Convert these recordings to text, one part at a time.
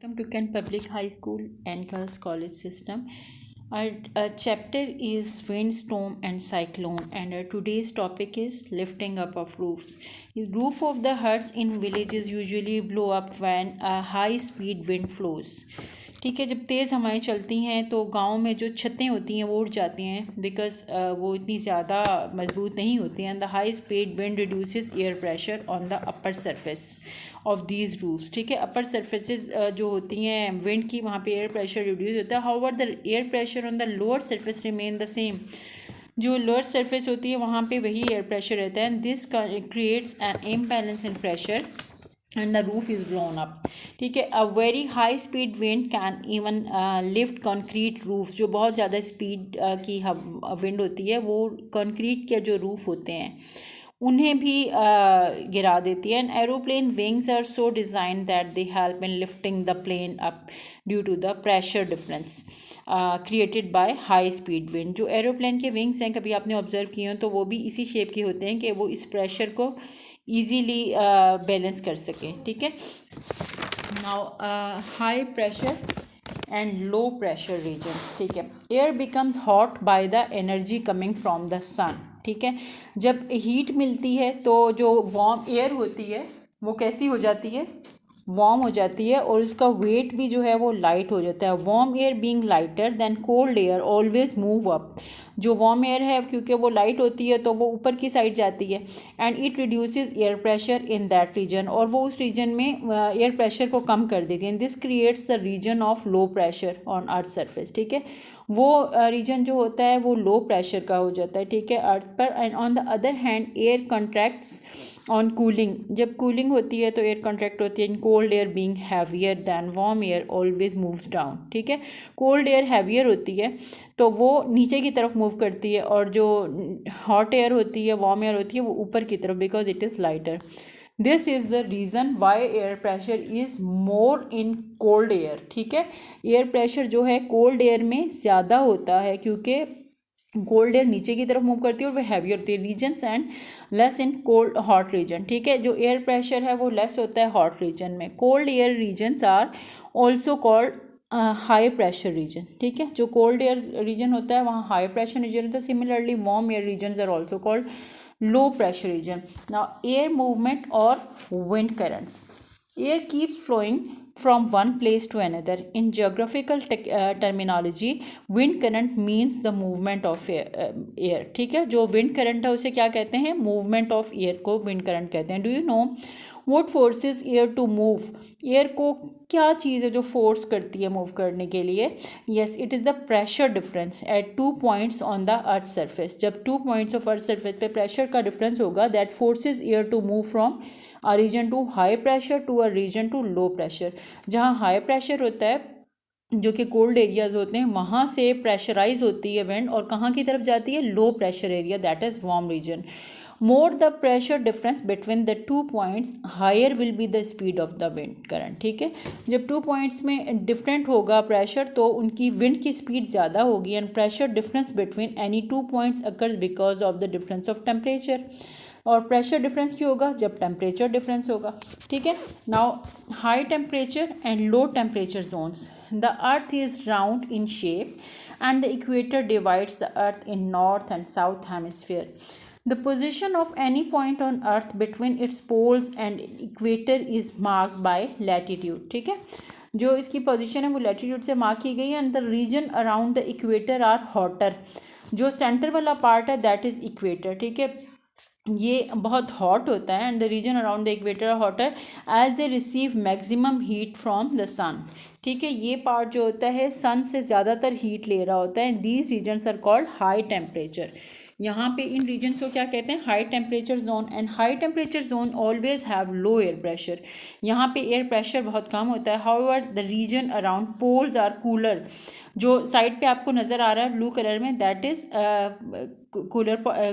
Welcome to Kent Public High School and Girls College System. Our chapter is windstorm and cyclone, and our today's topic is lifting up of roofs. The roof of the huts in villages usually blow up when a high speed wind flows. ठीक है, जब तेज़ हवाएं चलती हैं तो गांव में जो छतें होती हैं वो उड़ जाती हैं बिकॉज वो इतनी ज़्यादा मजबूत नहीं होती हैं. The high speed wind reduces air pressure on the upper surface of these roofs. ठीक है, अपर सरफेसेस जो होती हैं विंड की, वहाँ पे एयर प्रेशर रिड्यूस होता है. However the air pressure on the lower surface remain the same. जो लोअर सरफेस होती है वहाँ पे वही एयर प्रेशर रहता है. This creates an imbalance in pressure and the roof is blown up. ठीक है, a very high speed wind can even lift concrete roof. जो बहुत ज़्यादा स्पीड की विंड होती है वो कंक्रीट के जो रूफ होते हैं उन्हें भी गिरा देती है. And aeroplane wings are so design that they help in lifting the plane up due to the pressure difference created by high speed wind. जो एरोप्लेन के विंग्स हैं, कभी आपने ऑब्जर्व किए हो तो वो भी इसी शेप के होते हैं कि वो इस प्रेशर को ईजीली बैलेंस कर सकें. ठीक है, now high pressure and low pressure regions. ठीक है, air becomes hot by the energy coming from the sun. ठीक है, जब हीट मिलती है तो जो वार्म एयर होती है वो कैसी हो जाती है, वार्म हो जाती है, और उसका वेट भी जो है वो लाइट हो जाता है. Warm air being lighter than cold air always move up. जो वार्म एयर है क्योंकि वो लाइट होती है तो वो ऊपर की साइड जाती है. And it reduces air pressure in that region, और वो उस रीजन में एयर प्रेशर को कम कर देती है. This creates the region of low pressure on earth surface. ठीक है, वो रीजन जो होता है वो लो प्रेशर का हो जाता है. ठीक है, अर्थ पर. And on the other hand air contracts on cooling. जब कूलिंग होती है तो एयर कंट्रैक्ट होती है. In cold air being heavier than warm air always moves down. ठीक है, कोल्ड एयर हैवियर होती है तो वो नीचे की तरफ मूव करती है, और जो हॉट एयर होती है, वार्म एयर होती है, वो ऊपर की तरफ, because it is lighter. This is the reason why air pressure is more in cold air. ठीक है, एयर प्रेशर जो है कोल्ड एयर में ज़्यादा होता है क्योंकि कोल्ड एयर नीचे की तरफ मूव करती है और वह हैवी होती है regions, and less in cold hot region. ठीक है, जो एयर प्रेशर है वो लेस होता है हॉट रीजन में. Cold air regions are also called high pressure region. ठीक है, जो कोल्ड एयर रीजन होता है वहाँ हाई प्रेशर रीजन होता है. Similarly warm air regions are also called low pressure region. Now air movement और wind currents. Air keep flowing from one place to another. In geographical terminology, wind current means the movement of air. ठीक है, जो wind current है उसे क्या कहते हैं, movement of air को wind current कहते हैं. Do you know what forces air to move? Air को क्या चीज़ है जो फोर्स करती है मूव करने के लिए? Yes, it is the pressure difference at 2 points on the earth surface. जब 2 पॉइंट्स ऑफ अर्थ सरफेस पे प्रेशर का डिफरेंस होगा, that forces air to move from a region to high pressure to a region to low pressure. जहाँ high pressure होता है जो कि cold areas होते हैं, वहाँ से प्रेशराइज होती है विंड और कहाँ की तरफ जाती है, low pressure area, that is warm region. More the pressure difference between the 2 points higher will be the speed of the wind current. ठीक है, जब 2 पॉइंट्स में डिफरेंट होगा प्रेशर तो उनकी विंड की स्पीड ज़्यादा होगी. And pressure difference between any 2 points occurs because of the difference of temperature. और प्रेशर डिफरेंस क्यों होगा, जब टेम्परेचर डिफरेंस होगा. ठीक है, now high temperature and low temperature zones. The earth is round in shape and the equator divides the earth in north and south hemisphere. The position of any point on earth between its poles and equator is marked by latitude. ठीक है, जो इसकी position है वो latitude से mark की गई है. And the region around the equator are hotter. जो सेंटर वाला पार्ट है दैट इज़ इक्वेटर. ठीक है, ये बहुत हॉट होता है. And the region around the equator are hotter as they receive maximum heat from the sun. ठीक है, ये पार्ट जो होता है सन से ज़्यादातर हीट ले रहा होता है. And these regions are called high temperature. यहाँ पे इन रीजन्स को क्या कहते हैं, high temperature zone. And high temperature zone always have low air pressure. यहाँ पे एयर प्रेशर बहुत कम होता है. However the region around poles are cooler. जो साइड पे आपको नज़र आ रहा है ब्लू कलर में, that is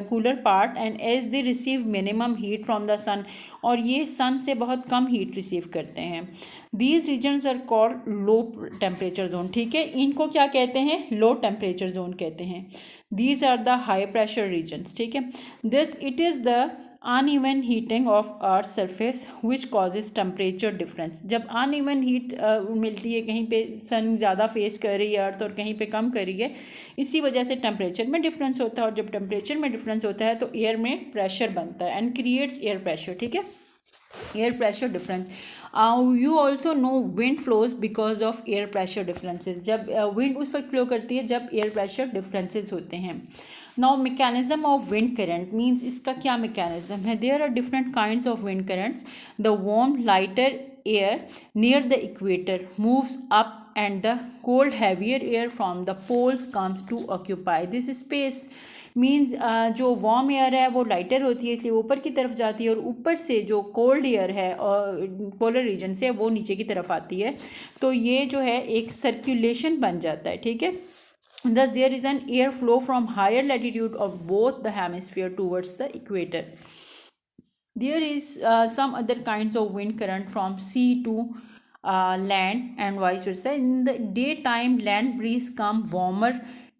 cooler part. And as they receive minimum heat from the सन, और ये सन से बहुत कम हीट रिसीव करते हैं. These regions are called low temperature zone. ठीक है, इनको क्या कहते हैं, लो टेम्परेचर जोन कहते हैं. These are the high pressure regions. ठीक है, this it is the uneven heating of earth surface which causes temperature difference. जब अनइवन हीट मिलती है, कहीं पे सन ज़्यादा फेस कर रही है अर्थ और कहीं पे कम कर रही है, इसी वजह से टेम्परेचर में डिफरेंस होता है। और जब टेम्परेचर में डिफरेंस होता है तो एयर में प्रेशर बनता है एंड क्रिएट्स एयर प्रेशर, ठीक है, air pressure difference. You also know wind flows because of air pressure differences. जब विंड उस वक्त फ्लो करती है जब एयर प्रेशर डिफरेंसेस होते हैं। Now mechanism of wind current means इसका क्या मैकेनिज्म है। There are different kinds of wind currents. The warm lighter air near the equator moves up and the cold heavier air from the poles comes to occupy this space means जो warm air है वो lighter होती है इसलिए ऊपर की तरफ जाती है, और ऊपर से जो कोल्ड एयर है और पोलर रीजन से वो नीचे की तरफ आती है। तो ये जो है एक सर्कुलेशन बन जाता है, ठीक है। Thus there is an air flow from higher latitude of both the hemisphere towards the equator. There is some other kinds of wind current from sea to land and vice versa. In the daytime, land breeze come warmer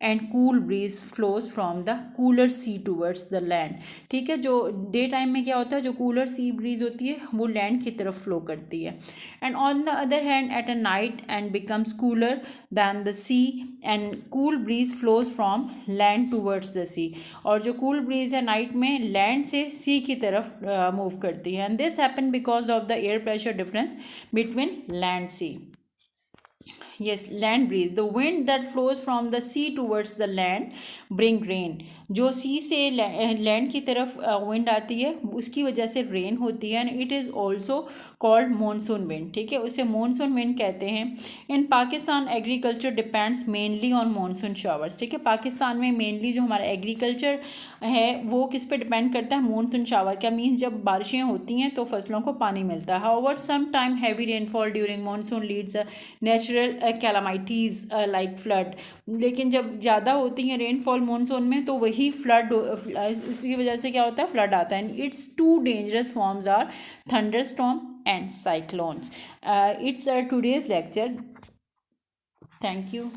and cool breeze flows from the cooler sea towards the land. ठीक है, जो day time में क्या होता है, जो cooler sea breeze होती है वो लैंड की तरफ फ्लो करती है। And on the other hand at a night and becomes cooler than the sea and cool breeze flows from land towards the sea. और जो कूल ब्रीज है नाइट में लैंड से सी की तरफ मूव करती है। And this happen because of the air pressure difference between land sea. Yes, land breeze. The wind that flows from the sea towards the land bring rain. जो सी से land की तरफ wind आती है उसकी वजह से रेन होती है। And it is also called monsoon wind, ठीक है, उसे मानसून विंड कहते हैं। In Pakistan agriculture depends mainly on monsoon showers, ठीक है। पाकिस्तान में मेनली जो हमारा एग्रीकल्चर है वो किस पे डिपेंड करता है, मानसून शावर। क्या मीन्स जब बारिशें होती हैं तो फसलों को पानी मिलता है। However some time heavy rainfall during monsoon leads natural calamities like flood. लेकिन जब ज़्यादा होती हैं रेनफॉल मानसून में तो वही फ्लड, इसकी वजह से क्या होता है, फ्लड आता है। And its two dangerous forms are thunder storm and cyclones. It's today's lecture. Thank you.